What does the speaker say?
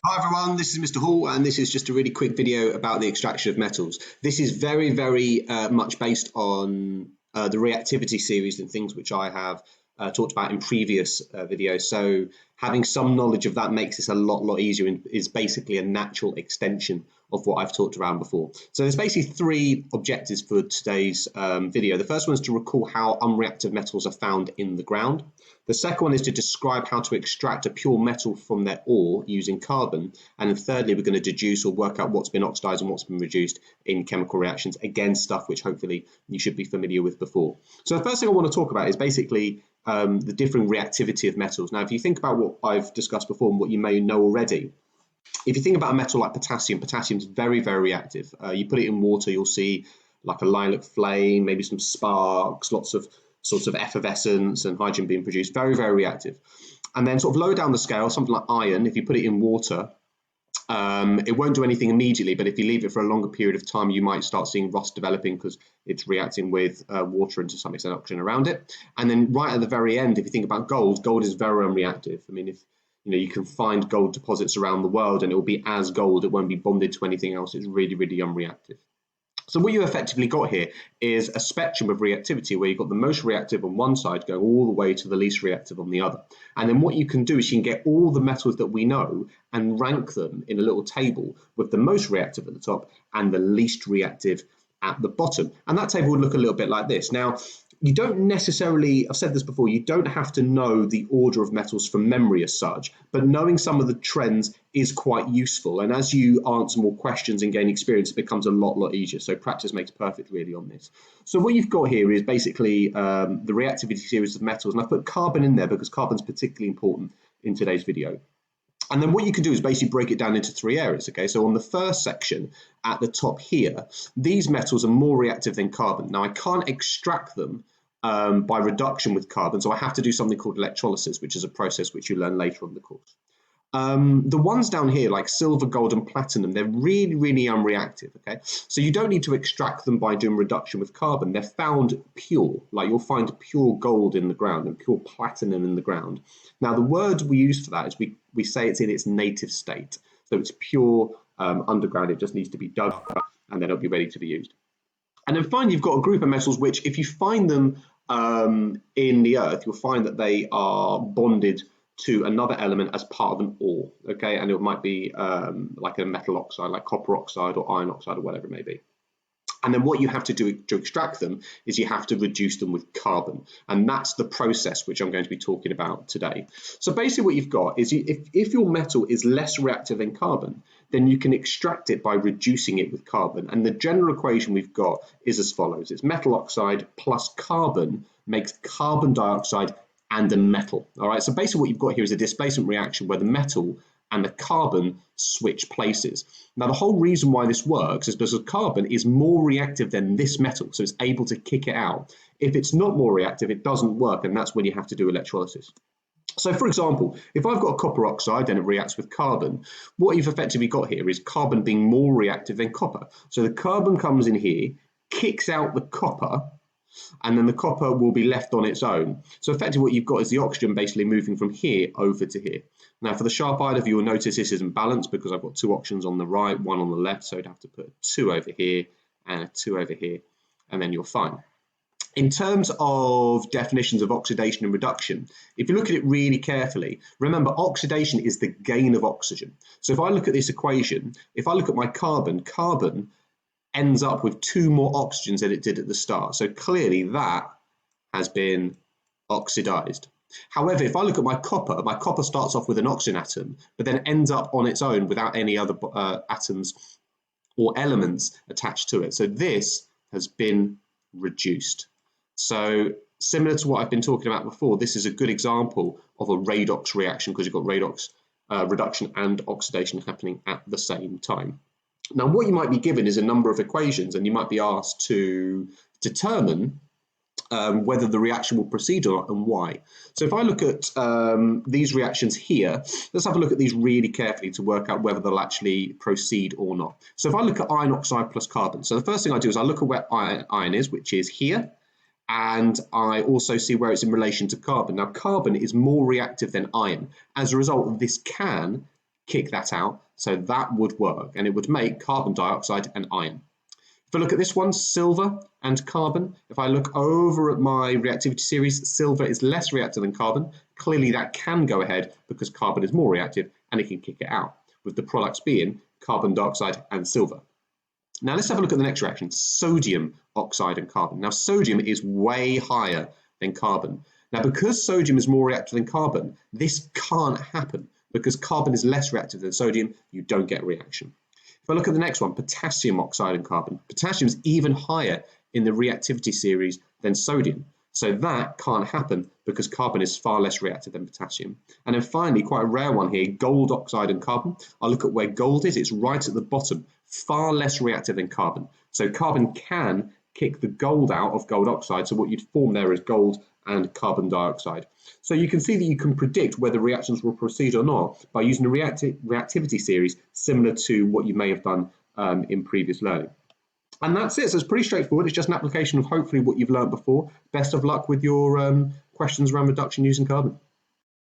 Hi everyone, this is Mr. Hall and this is just a really quick video about the extraction of metals. This is very much based on the reactivity series and things which I have talked about in previous videos. So having some knowledge of that makes this a lot easier and is basically a natural extension of what I've talked around before. So there's basically three objectives for today's video. The first one is to recall how unreactive metals are found in the ground. The second one is to describe how to extract a pure metal from their ore using carbon. And then thirdly, we're going to deduce or work out what's been oxidized and what's been reduced in chemical reactions. Again, stuff which hopefully you should be familiar with before. So the first thing I want to talk about is basically the differing reactivity of metals. Now, if you think about what I've discussed before and what you may know already, if you think about a metal like potassium, potassium is very reactive. You put it in water, you'll see like a lilac flame, maybe some sparks, lots of sorts of effervescence and hydrogen being produced, very reactive. And then sort of lower down the scale, something like iron, if you put it in water, it won't do anything immediately, but if you leave it for a longer period of time, you might start seeing rust developing because it's reacting with water and to some extent oxygen around it. And then right at the very end, if you think about gold, gold is very unreactive. I mean, if you can find gold deposits around the world and it will be as gold, it won't be bonded to anything else. It's really unreactive. So what you effectively got here is a spectrum of reactivity where you've got the most reactive on one side going all the way to the least reactive on the other. And then what you can do is you can get all the metals that we know and rank them in a little table with the most reactive at the top and the least reactive at the bottom. And that table would look a little bit like this. Now, you don't necessarily, I've said this before, you don't have to know the order of metals from memory as such, but knowing some of the trends is quite useful. And as you answer more questions and gain experience, it becomes a lot easier. So practice makes perfect really on this. So what you've got here is basically the reactivity series of metals. And I've put carbon in there because carbon's particularly important in today's video. And then what you can do is basically break it down into three areas. Okay, so on the first section at the top here, these metals are more reactive than carbon. Now I can't extract them by reduction with carbon, so I have to do something called electrolysis, which is a process which you learn later on the course. The ones down here, like silver, gold, and platinum, they're really unreactive. Okay, so you don't need to extract them by doing reduction with carbon. They're found pure, like you'll find pure gold in the ground and pure platinum in the ground. Now, the word we use for that is we say it's in its native state, so it's pure underground. It just needs to be dug up, and then it'll be ready to be used. And then finally, you've got a group of metals which, if you find them in the earth, you'll find that they are bonded to another element as part of an ore, okay? And it might be like a metal oxide, like copper oxide or iron oxide or whatever it may be. And then what you have to do to extract them is you have to reduce them with carbon. And that's the process which I'm going to be talking about today. So basically what you've got is if your metal is less reactive than carbon, then you can extract it by reducing it with carbon. And the general equation we've got is as follows. It's metal oxide plus carbon makes carbon dioxide and a metal. All right, so basically what you've got here is a displacement reaction where the metal and the carbon switch places. Now, the whole reason why this works is because carbon is more reactive than this metal, so it's able to kick it out. If it's not more reactive, it doesn't work, and that's when you have to do electrolysis. So, for example, if I've got a copper oxide and it reacts with carbon, what you've effectively got here is carbon being more reactive than copper. So the carbon comes in here, kicks out the copper, and then the copper will be left on its own. So effectively what you've got is the oxygen basically moving from here over to here. Now for the sharp-eyed of you, will notice this isn't balanced because I've got two oxygens on the right, one on the left, so I'd have to put a 2 over here and a 2 over here, and then you're fine. In terms of definitions of oxidation and reduction, if you look at it really carefully, remember oxidation is the gain of oxygen. So if I look at this equation, if I look at my carbon ends up with 2 more oxygens than it did at the start. So clearly that has been oxidized. However, if I look at my copper starts off with an oxygen atom, but then ends up on its own without any other atoms or elements attached to it. So this has been reduced. So similar to what I've been talking about before, this is a good example of a redox reaction because you've got redox reduction and oxidation happening at the same time. Now, what you might be given is a number of equations, and you might be asked to determine whether the reaction will proceed or not and why. So if I look at these reactions here, let's have a look at these really carefully to work out whether they'll actually proceed or not. So if I look at iron oxide plus carbon, so the first thing I do is I look at where iron is, which is here, and I also see where it's in relation to carbon. Now, carbon is more reactive than iron. As a result, this can kick that out. So that would work, and it would make carbon dioxide and iron. If I look at this one, silver and carbon, if I look over at my reactivity series, silver is less reactive than carbon. Clearly that can go ahead because carbon is more reactive and it can kick it out, with the products being carbon dioxide and silver. Now let's have a look at the next reaction, sodium oxide and carbon. Now sodium is way higher than carbon. Now because sodium is more reactive than carbon, this can't happen because carbon is less reactive than sodium, you don't get a reaction. If I look at the next one, potassium oxide and carbon, potassium is even higher in the reactivity series than sodium. So that can't happen because carbon is far less reactive than potassium. And then finally, quite a rare one here, gold oxide and carbon. I'll look at where gold is, it's right at the bottom, far less reactive than carbon. So carbon can kick the gold out of gold oxide, so what you'd form there is gold and carbon dioxide. So you can see that you can predict whether reactions will proceed or not by using a reactivity series similar to what you may have done in previous learning. And that's it. So it's pretty straightforward. It's just an application of hopefully what you've learned before. Best of luck with your questions around reduction using carbon.